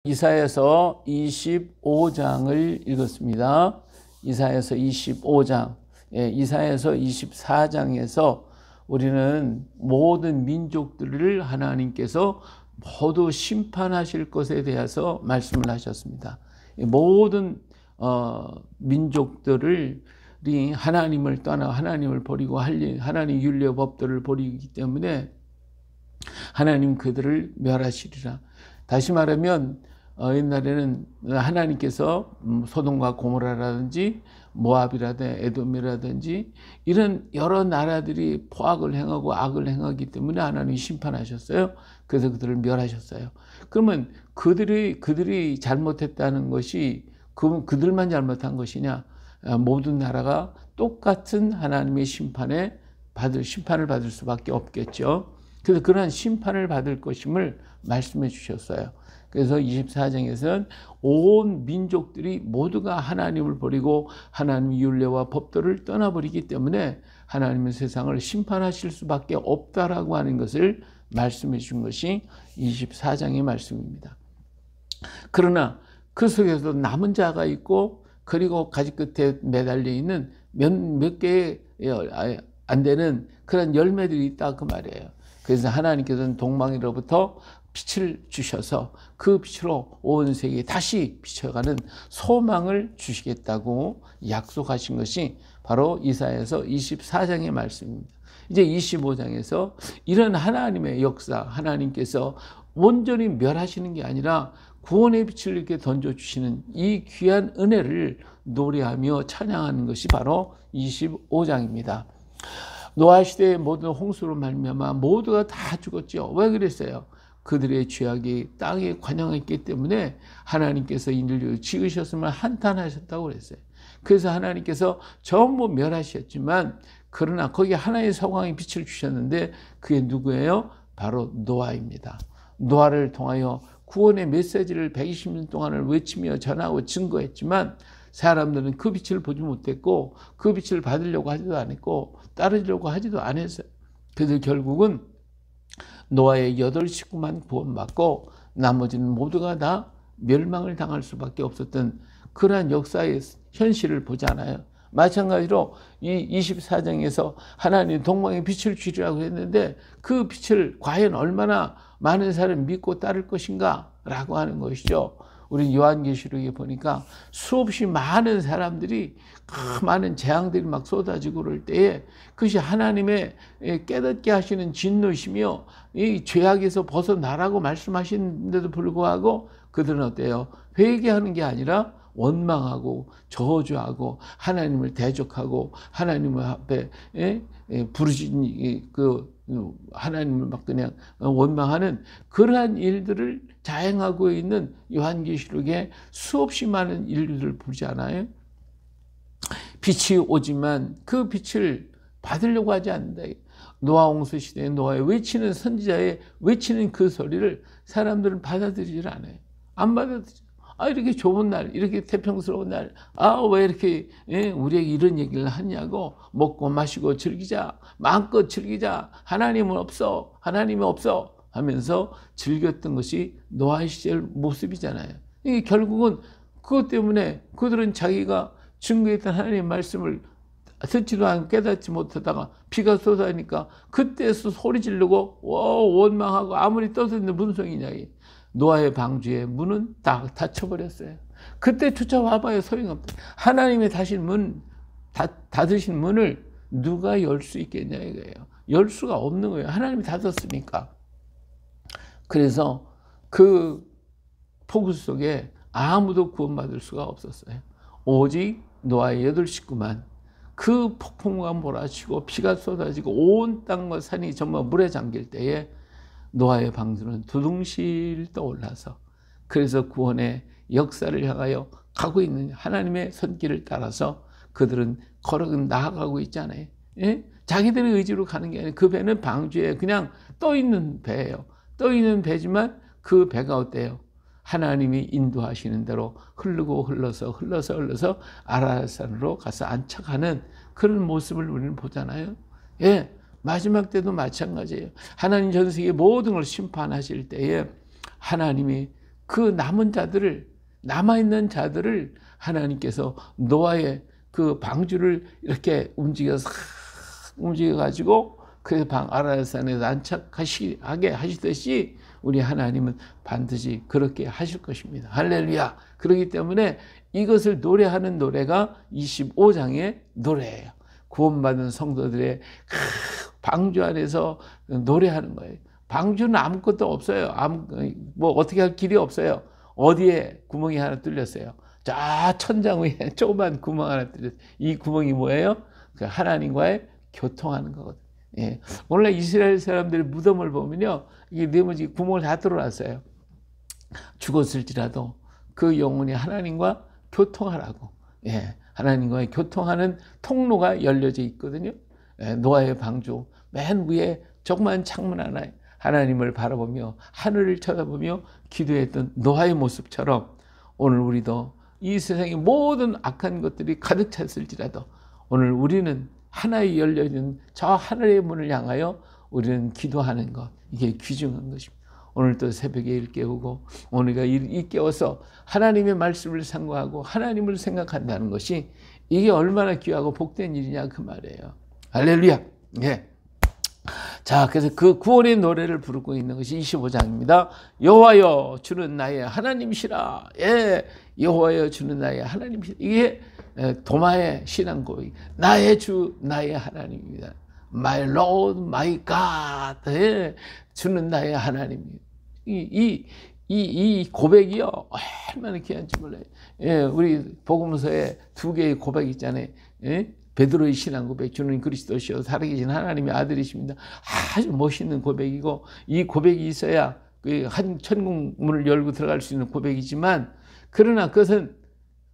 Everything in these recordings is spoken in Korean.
이사야서 25장을 읽었습니다. 이사야서 25장, 이사야서 24장에서 우리는 모든 민족들을 하나님께서 모두 심판하실 것에 대해서 말씀을 하셨습니다. 모든 민족들이 하나님을 떠나 하나님을 버리고 하나님 율례 법도를 버리기 때문에 하나님 그들을 멸하시리라. 다시 말하면 옛날에는 하나님께서 소돔과 고모라라든지 모압이라든지 에돔이라든지 이런 여러 나라들이 포악을 행하고 악을 행하기 때문에 하나님이 심판하셨어요. 그래서 그들을 멸하셨어요. 그러면 그들이 잘못했다는 것이 그들만 잘못한 것이냐? 모든 나라가 똑같은 하나님의 심판을 받을 수밖에 없겠죠. 그래서 그러한 심판을 받을 것임을 말씀해 주셨어요. 그래서 24장에서는 온 민족들이 모두가 하나님을 버리고 하나님의 율례와 법도를 떠나버리기 때문에 하나님의 세상을 심판하실 수밖에 없다라고 하는 것을 말씀해 준 것이 24장의 말씀입니다. 그러나 그 속에서도 남은 자가 있고 그리고 가지 끝에 매달려 있는 몇 개의 안 되는 그런 열매들이 있다 그 말이에요. 그래서 하나님께서는 동방으로부터 빛을 주셔서 그 빛으로 온 세계에 다시 비춰가는 소망을 주시겠다고 약속하신 것이 바로 이사야서 24장의 말씀입니다. 이제 25장에서 이런 하나님의 역사, 하나님께서 온전히 멸하시는 게 아니라 구원의 빛을 이렇게 던져주시는 이 귀한 은혜를 노래하며 찬양하는 것이 바로 25장입니다. 노아 시대의 모든 홍수로 말미암아 모두가 다 죽었죠. 왜 그랬어요? 그들의 죄악이 땅에 관영했기 때문에 하나님께서 인류를 지으셨으면 한탄하셨다고 그랬어요. 그래서 하나님께서 전부 멸하셨지만 그러나 거기에 하나의 성황의 빛을 주셨는데 그게 누구예요? 바로 노아입니다. 노아를 통하여 구원의 메시지를 120년 동안을 외치며 전하고 증거했지만 사람들은 그 빛을 보지 못했고 그 빛을 받으려고 하지도 않았고 따르려고 하지도 않았어요. 그래서 결국은 노아의 8식구만 구원받고 나머지는 모두가 다 멸망을 당할 수밖에 없었던 그러한 역사의 현실을 보잖아요. 마찬가지로 이 24장에서 하나님 동방에 빛을 주리라고 했는데 그 빛을 과연 얼마나 많은 사람이 믿고 따를 것인가 라고 하는 것이죠. 우리 요한계시록에 보니까 수없이 많은 사람들이 많은 재앙들이 막 쏟아지고 그럴 때에 그것이 하나님의 깨닫게 하시는 진노시며 이 죄악에서 벗어나라고 말씀하시는데도 불구하고 그들은 어때요? 회개하는 게 아니라 원망하고 저주하고 하나님을 대적하고 하나님 앞에 부르짖는 하나님을 막 그냥 원망하는 그러한 일들을 자행하고 있는 요한계시록에 수없이 많은 일들을 보잖아요. 빛이 오지만 그 빛을 받으려고 하지 않는다. 노아 홍수 시대에 노아의 외치는 선지자의 외치는 그 소리를 사람들은 받아들이질 않아요. 안 받아들이죠. 이렇게 좋은 날, 이렇게 태평스러운 날, 왜 이렇게 우리에게 이런 얘기를 하냐고 먹고 마시고 즐기자, 마음껏 즐기자, 하나님은 없어, 하나님이 없어 하면서 즐겼던 것이 노아의 시절 모습이잖아요. 이게 결국은 그것 때문에 그들은 자기가 증거했던 하나님의 말씀을 듣지도 않고 깨닫지 못하다가 비가 쏟아지니까 그때서 소리 지르고 원망하고 아무리 떠드는 무슨 소용이냐. 노아의 방주의 문은 다 닫혀버렸어요. 그때 쫓아와봐야 소용없다. 하나님의 닫으신 문을 누가 열 수 있겠냐 이거예요. 열 수가 없는 거예요. 하나님이 닫았으니까. 그래서 그 폭우 속에 아무도 구원받을 수가 없었어요. 오직 노아의 8식구만 그 폭풍과 몰아치고 비가 쏟아지고 온 땅과 산이 정말 물에 잠길 때에 노아의 방주는 두둥실 떠올라서 그래서 구원의 역사를 향하여 가고 있는 하나님의 손길을 따라서 그들은 걸어 나아가고 있잖아요. 자기들의 의지로 가는 게 아니라 그 배는 방주에 그냥 떠 있는 배예요. 떠 있는 배지만 그 배가 어때요? 하나님이 인도하시는 대로 흘러서 아라산으로 가서 안착하는 그런 모습을 우리는 보잖아요. 마지막 때도 마찬가지예요. 하나님 전 세계 모든 걸 심판하실 때에 하나님이 그 남아있는 자들을 하나님께서 노아의 그 방주를 이렇게 움직여가지고 그 아라산에서 안착하게 하시듯이 우리 하나님은 반드시 그렇게 하실 것입니다. 할렐루야. 그렇기 때문에 이것을 노래하는 노래가 25장의 노래예요. 구원받은 성도들의 방주 안에서 노래하는 거예요. 방주는 아무것도 없어요. 뭐 어떻게 할 길이 없어요. 어디에 구멍이 하나 뚫렸어요. 저 천장 위에 조그만 구멍 하나 뚫렸어요. 이 구멍이 뭐예요? 그 하나님과의 교통하는 거거든요. 예. 원래 이스라엘 사람들의 무덤을 보면요, 이게 네모지 구멍을 다 뚫어놨어요. 죽었을지라도 그 영혼이 하나님과 교통하라고. 예. 하나님과의 교통하는 통로가 열려져 있거든요. 예. 노아의 방주 맨 위에 조그만 창문 하나에 하나님을 바라보며 하늘을 쳐다보며 기도했던 노아의 모습처럼 오늘 우리도 이 세상의 모든 악한 것들이 가득 찼을지라도 오늘 우리는 하나의 열려있는 저 하늘의 문을 향하여 우리는 기도하는 것, 이게 귀중한 것입니다. 오늘 또 새벽에 일 깨우고 오늘가 일 깨워서 하나님의 말씀을 상고하고 하나님을 생각한다는 것이 이게 얼마나 귀하고 복된 일이냐 그 말이에요. 할렐루야. 예. 자, 그래서 그 구원의 노래를 부르고 있는 것이 25장입니다. 여호와여 주는 나의 하나님이시라. 예, 여호와여 주는 나의 하나님이시라. 이게 도마의 신앙 고백. 나의 주, 나의 하나님입니다. My Lord, my God. 예, 주는 나의 하나님입니다. 이 고백이요, 얼마나 귀한지 몰라요. 예, 우리 복음서에 두 개의 고백 있잖아요. 예? 베드로의 신앙 고백, 주는 그리스도시요 살아계신 하나님의 아들이십니다. 아주 멋있는 고백이고, 이 고백이 있어야 한 천국 문을 열고 들어갈 수 있는 고백이지만, 그러나 그것은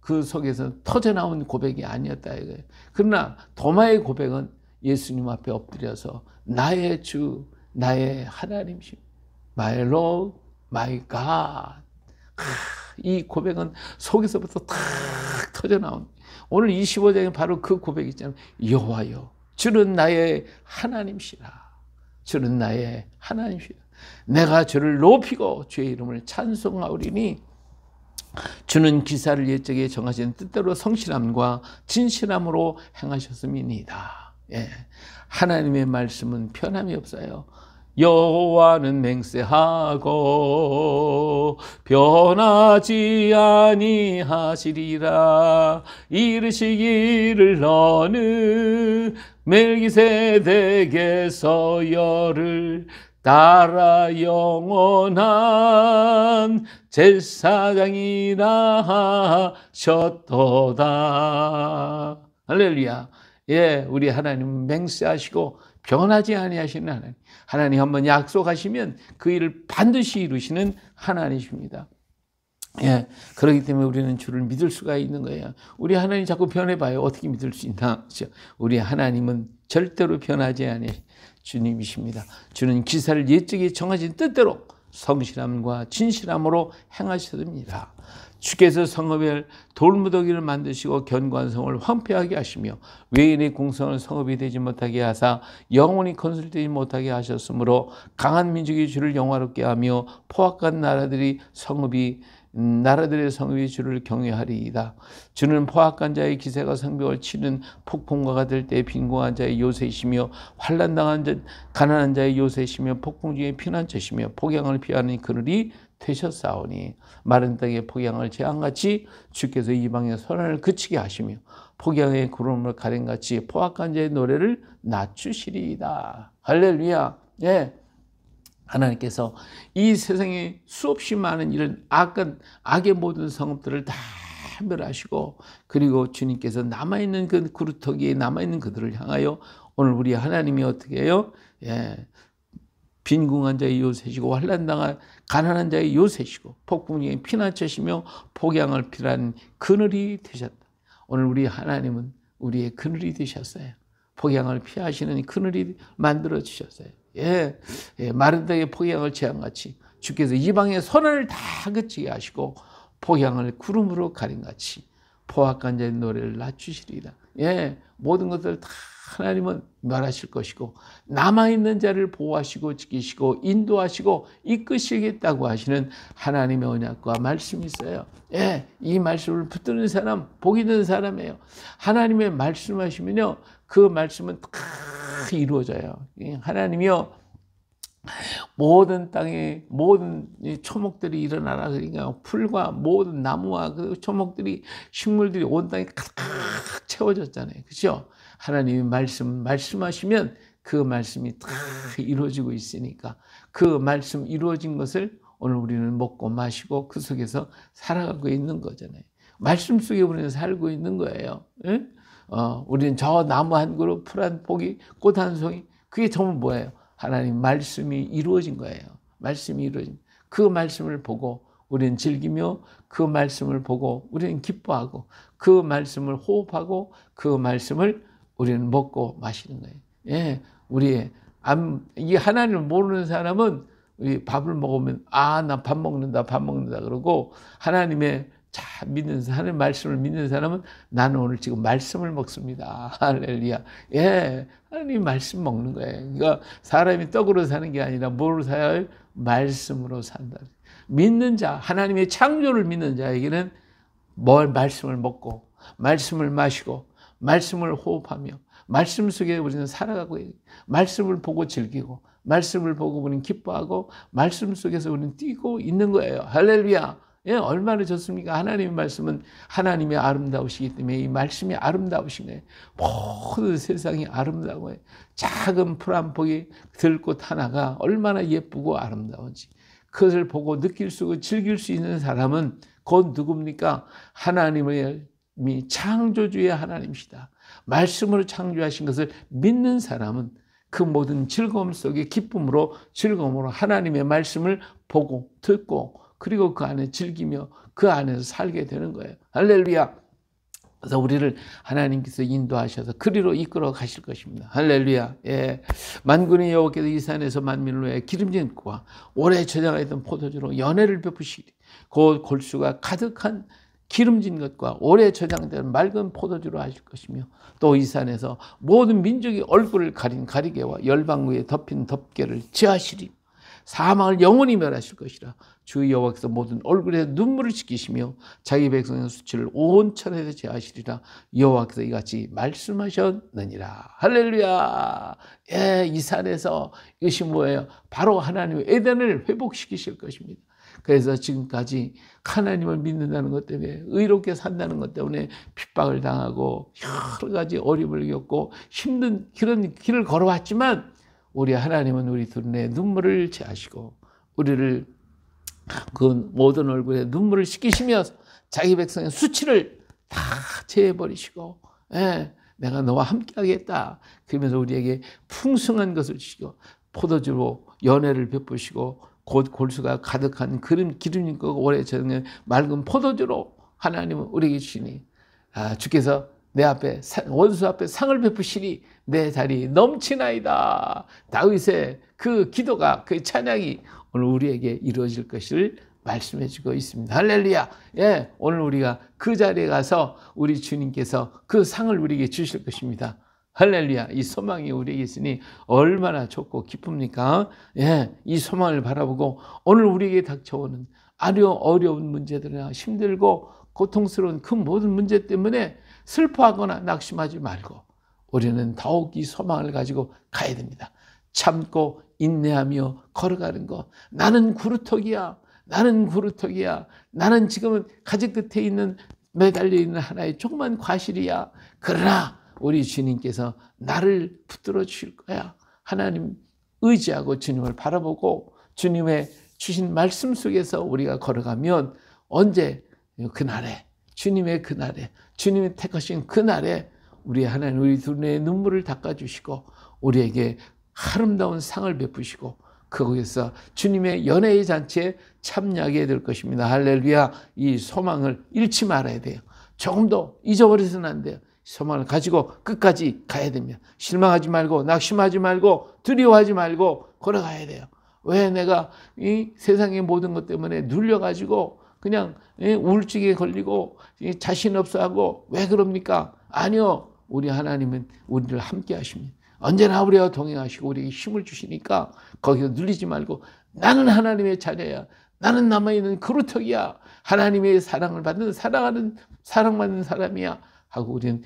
그 속에서 터져나온 고백이 아니었다 이거예요. 그러나 도마의 고백은 예수님 앞에 엎드려서 나의 주, 나의 하나님이십니다. My Lord, my God. 이 고백은 속에서부터 탁 터져나온. 오늘 25장에 바로 그 고백이 있잖아요. 여호와여 주는 나의 하나님이시라. 주는 나의 하나님이시라. 내가 주를 높이고 주의 이름을 찬송하오리니 주는 기사를 옛적에 정하신 뜻대로 성실함과 진실함으로 행하셨음이니이다. 예. 하나님의 말씀은 변함이 없어요. 여호와는 맹세하고 변하지 아니하시리라. 이르시기를 너는 멜기세덱에서 열을 따라 영원한 제사장이라 하셨도다. 할렐루야. 예, 우리 하나님은 맹세하시고 변하지 아니하시는 하나님. 하나님 한번 약속하시면 그 일을 반드시 이루시는 하나님이십니다. 예, 그렇기 때문에 우리는 주를 믿을 수가 있는 거예요. 우리 하나님 자꾸 변해봐요. 어떻게 믿을 수 있나? 우리 하나님은 절대로 변하지 아니하시는 주님이십니다. 주는 기사를 옛적에 정하신 뜻대로 성실함과 진실함으로 행하셨습니다. 주께서 성읍에 돌무더기를 만드시고 견고한 성을 황폐하게 하시며 외인의 공성을 성읍이 되지 못하게 하사 영원히 건설되지 못하게 하셨으므로 강한 민족이 주를 영화롭게 하며 포악한 나라들의 성읍이 주를 경외하리이다. 주는 포악한 자의 기세가 성벽을 치는 폭풍과가 될 때 빈궁한 자의 요새이시며 환난당한 자 가난한 자의 요새이시며 폭풍 중에 피난처시며 폭양을 피하는 그늘이 되셨사오니 마른 땅에 폭양을 재앙같이 주께서 이방의 선을 그치게 하시며 폭양의 구름을 가랭같이 포악한 자의 노래를 낮추시리이다. 할렐루야. 예. 하나님께서 이 세상에 수없이 많은 이런 악의 모든 성읍들을 다 멸하시고 그리고 주님께서 남아있는 그 구루터기에 남아있는 그들을 향하여 오늘 우리 하나님이 어떻게 해요? 예. 빈궁한 자의 요새시고 환난당한 가난한 자의 요새시고 폭풍 중에 피난처시며 폭양을 피하는 그늘이 되셨다. 오늘 우리 하나님은 우리의 그늘이 되셨어요. 폭양을 피하시는 그늘이 만들어 주셨어요. 예, 마른 땅에 폭양을 재앙같이 주께서 이방의 선을 다 그치게 하시고 폭양을 구름으로 가린같이 포악한 자의 노래를 낮추시리이다. 예, 모든 것들 다 하나님은 멸하실 것이고 남아있는 자를 보호하시고 지키시고 인도하시고 이끄시겠다고 하시는 하나님의 언약과 말씀이 있어요. 예, 이 말씀을 붙드는 사람, 복이 있는 사람이에요. 하나님의 말씀하시면요, 그 말씀은 다 이루어져요. 하나님이요, 모든 땅에 모든 초목들이 일어나라. 그러니까 풀과 모든 나무와 그 초목들이, 식물들이 온 땅에 가득 채워졌잖아요. 그렇죠? 하나님이 말씀하시면 그 말씀이 다 이루어지고 있으니까 그 말씀 이루어진 것을 오늘 우리는 먹고 마시고 그 속에서 살아가고 있는 거잖아요. 말씀 속에 우리는 살고 있는 거예요. 예? 우리는 저 나무 한 그루, 풀 한 포기, 꽃 한 송이, 그게 전부 뭐예요? 하나님 말씀이 이루어진 거예요. 말씀이 이루어진, 그 말씀을 보고 우리는 즐기며 그 말씀을 보고 우리는 기뻐하고 그 말씀을 호흡하고 그 말씀을 우리는 먹고 마시는 거예요. 예, 이 하나님을 모르는 사람은 우리 밥을 먹으면 나 밥 먹는다 그러고, 하나님의 하나님 말씀을 믿는 사람은 나는 오늘 지금 말씀을 먹습니다. 할렐루야. 예, 하나님 말씀 먹는 거예요. 그러니까 사람이 떡으로 사는 게 아니라 뭐로 살아요? 말씀으로 산다. 믿는 자, 하나님의 창조를 믿는 자에게는 말씀을 먹고 말씀을 마시고 말씀을 호흡하며 말씀 속에 우리는 살아가고, 말씀을 보고 즐기고 말씀을 보고 우리는 기뻐하고 말씀 속에서 우리는 뛰고 있는 거예요. 할렐루야. 예, 얼마나 좋습니까? 하나님의 말씀은 하나님의 아름다우시기 때문에 이 말씀이 아름다우신 거예요. 모든 세상이 아름다워요. 작은 풀 한 포기 들꽃 하나가 얼마나 예쁘고 아름다운지 그것을 보고 느낄 수 있고 즐길 수 있는 사람은 곧 누굽니까? 하나님의 창조주의 하나님이시다. 말씀으로 창조하신 것을 믿는 사람은 그 모든 즐거움 속에 기쁨으로 즐거움으로 하나님의 말씀을 보고 듣고 그리고 그 안에 즐기며 그 안에서 살게 되는 거예요. 할렐루야. 그래서 우리를 하나님께서 인도하셔서 그리로 이끌어 가실 것입니다. 할렐루야. 예. 만군의 여호와께서 이 산에서 만민을 위해 기름진 꽃과 오래 저장하였던 포도주로 연회를 베푸시리. 곧 골수가 가득한 기름진 것과 오래 저장된 맑은 포도주로 하실 것이며, 또 이 산에서 모든 민족이 얼굴을 가린 가리개와 열방 위에 덮인 덮개를 제하시리. 사망을 영원히 멸하실 것이라. 주 여호와께서 모든 얼굴에 눈물을 씻기시며 자기 백성의 수치를 온 천하에서 제하시리라. 여호와께서 이같이 말씀하셨느니라. 할렐루야. 예, 이 산에서 이것이 뭐예요? 바로 하나님의 에덴을 회복시키실 것입니다. 그래서 지금까지 하나님을 믿는다는 것 때문에, 의롭게 산다는 것 때문에 핍박을 당하고 여러 가지 어려움을 겪고 힘든 그런 길을 걸어왔지만, 우리 하나님은 우리 둘의 눈물을 제하시고 우리를 그 모든 얼굴에 눈물을 씻기시며 자기 백성의 수치를 다 제해버리시고, 예, 내가 너와 함께 하겠다 그러면서 우리에게 풍성한 것을 주시고 포도주로 연회를 베푸시고 곧 골수가 가득한 기름진 것 오래 저장된 맑은 포도주로 하나님은 우리에게 주시니, 주께서 내 앞에 원수 앞에 상을 베푸시니 내 자리 넘치나이다. 다윗의 그 기도가, 그 찬양이 오늘 우리에게 이루어질 것을 말씀해 주고 있습니다. 할렐루야. 예, 오늘 우리가 그 자리에 가서 우리 주님께서 그 상을 우리에게 주실 것입니다. 할렐루야. 이 소망이 우리에게 있으니 얼마나 좋고 기쁩니까? 예, 이 소망을 바라보고 오늘 우리에게 닥쳐오는 어려운 문제들이나 힘들고 고통스러운 그 모든 문제 때문에 슬퍼하거나 낙심하지 말고 우리는 더욱 이 소망을 가지고 가야 됩니다. 참고 인내하며 걸어가는 것. 나는 구루터기야. 나는 지금은 가지 끝에 있는 매달려 있는 하나의 조그만 과실이야. 그러나 우리 주님께서 나를 붙들어 주실 거야. 하나님 의지하고 주님을 바라보고 주님의 주신 말씀 속에서 우리가 걸어가면 언제 그날에, 주님의 그날에, 주님이 택하신 그날에 우리 하나님, 우리 둘의 눈물을 닦아주시고 우리에게 아름다운 상을 베푸시고 거기서 주님의 연회의 잔치에 참여하게 될 것입니다. 할렐루야. 이 소망을 잃지 말아야 돼요. 조금도 잊어버려서는 안 돼요. 소망을 가지고 끝까지 가야 됩니다. 실망하지 말고 낙심하지 말고 두려워하지 말고 걸어가야 돼요. 왜 내가 이 세상의 모든 것 때문에 눌려가지고 그냥 우울증에 걸리고 자신 없어하고 왜 그럽니까? 아니요. 우리 하나님은 우리를 함께 하십니다. 언제나 우리와 동행하시고 우리에게 힘을 주시니까 거기서 눌리지 말고 나는 하나님의 자녀야. 나는 남아있는 그루터기야. 하나님의 사랑을 받는 사랑받는 사람이야. 하고 우리는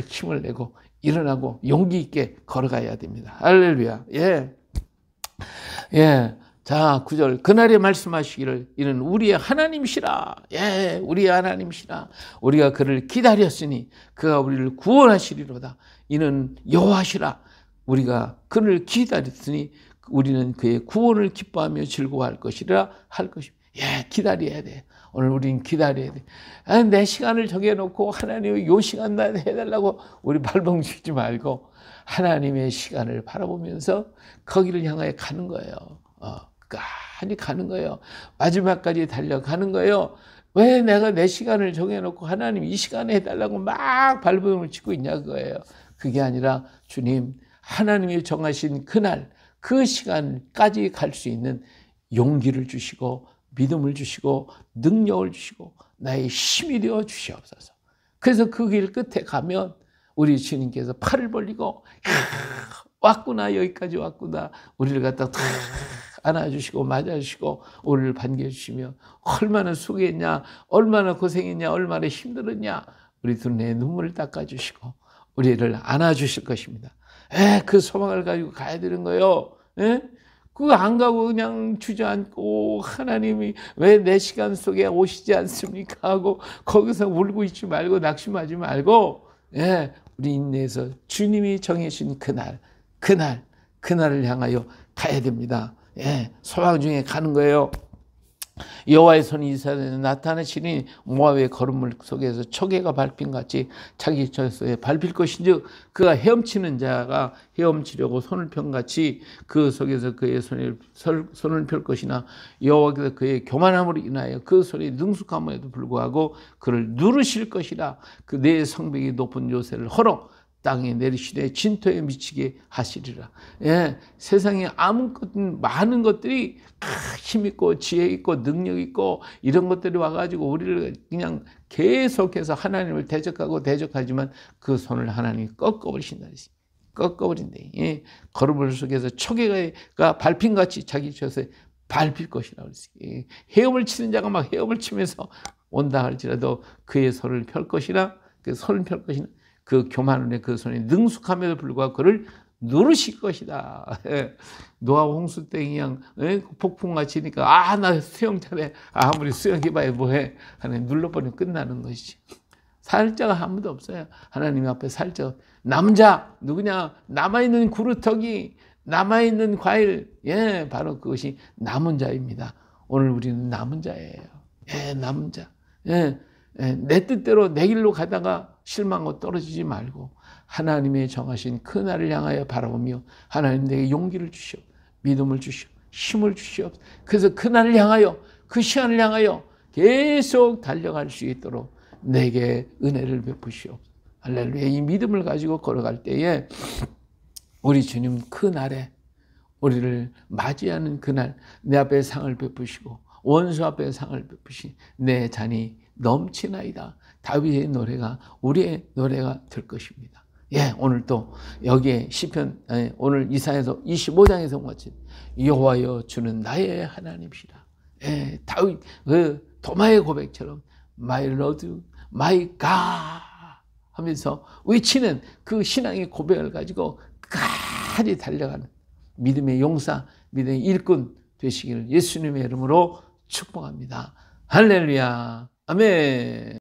힘을 내고 일어나고 용기 있게 걸어가야 됩니다. 할렐루야. 예. 예. 자, 9절. 그날에 말씀하시기를 이는 우리의 하나님이시라. 예, 우리의 하나님이시라. 우리가 그를 기다렸으니 그가 우리를 구원하시리로다. 이는 여호와시라. 우리가 그를 기다렸으니 우리는 그의 구원을 기뻐하며 즐거워할 것이라 할 것입니다. 예, 기다려야 돼. 오늘 우리는 기다려야 돼. 내 시간을 정해놓고 하나님의 요 시간 나 해달라고 우리 발버둥 치지 말고 하나님의 시간을 바라보면서 거기를 향하여 가는 거예요. 끝까지 가는 거예요. 마지막까지 달려가는 거예요. 왜 내가 내 시간을 정해놓고 하나님 이 시간에 해달라고 막 발버둥을 치고 있냐 그거예요. 그게 아니라 주님 하나님이 정하신 그날 그 시간까지 갈 수 있는 용기를 주시고 믿음을 주시고 능력을 주시고 나의 힘이 되어 주시옵소서. 그래서 그 길 끝에 가면 우리 주님께서 팔을 벌리고 왔구나 여기까지 왔구나 우리를 갖다 안아주시고 맞아주시고 우리를 반겨주시며 얼마나 수고했냐 얼마나 고생했냐 얼마나 힘들었냐 우리 두 눈에 눈물을 닦아주시고 우리를 안아주실 것입니다. 그 소망을 가지고 가야 되는 거예요. 그거 안 가고 그냥 주저앉고 하나님이 왜 내 시간 속에 오시지 않습니까 하고 거기서 울고 있지 말고 낙심하지 말고 우리 인내해서 주님이 정해주신 그날을 향하여 가야 됩니다. 소망 중에 가는 거예요. 여호와의 손이 이스라엘에 나타나시니 모압의 거름물 속에서 초계가 밟힌 같이 자기 처소에 밟힐 것인즉 그가 헤엄치는 자가 헤엄치려고 손을 편 같이 그 속에서 그의 손을 펼 것이나 여호와께서 그의 교만함으로 인하여 그 손이 능숙함에도 불구하고 그를 누르실 것이라. 그 내 성벽이 높은 요새를 헐어 땅에 내리시되 진토에 미치게 하시리라. 세상에 많은 것들이 힘있고 지혜있고 능력있고 이런 것들이 와가지고 우리를 그냥 계속해서 하나님을 대적하지만 그 손을 하나님이 꺾어버리신다. 꺾어버린대. 거름물 속에서 초계가 밟힌같이 자기 젖에 밟힐 것이라고 그랬어요. 헤엄을 치는 자가 막 헤엄을 치면서 온다 할지라도 그의 손을 펼 것이라. 그 손을 펼 것이나 그 교만의 그 손이 능숙함에도 불구하고 그를 누르실 것이다. 노아 홍수 때 그냥 폭풍같이 니까 나 수영 잘해. 아무리 수영해봐야 뭐해. 하나님 눌러버리면 끝나는 것이지. 살자가 아무도 없어요. 하나님 앞에 살자. 남자 누구냐? 남아있는 구루터기 남아있는 과일 바로 그것이 남은 자입니다. 오늘 우리는 남은 자예요. 남은 자. 내 뜻대로 내 길로 가다가 실망하고 떨어지지 말고 하나님의 정하신 그 날을 향하여 바라보며 하나님 내게 용기를 주시오. 믿음을 주시오. 힘을 주시오. 그래서 그 날을 향하여 그 시간을 향하여 계속 달려갈 수 있도록 내게 은혜를 베푸시오. 할렐루야. 이 믿음을 가지고 걸어갈 때에 우리 주님 그 날에 우리를 맞이하는 그날 내 앞에 상을 베푸시고 원수 앞에 상을 베푸시 내 잔이 넘치나이다. 다윗의 노래가 우리의 노래가 될 것입니다. 오늘 또 여기에 시편 오늘 이사야서 25장에서 온 것처럼 여호와여 주는 나의 하나님이시라. 다윗 그 도마의 고백처럼 My Lord, My God 하면서 외치는 그 신앙의 고백을 가지고 끝까지 달려가는 믿음의 용사, 믿음의 일꾼 되시기를 예수님의 이름으로 축복합니다. 할렐루야. 아멘.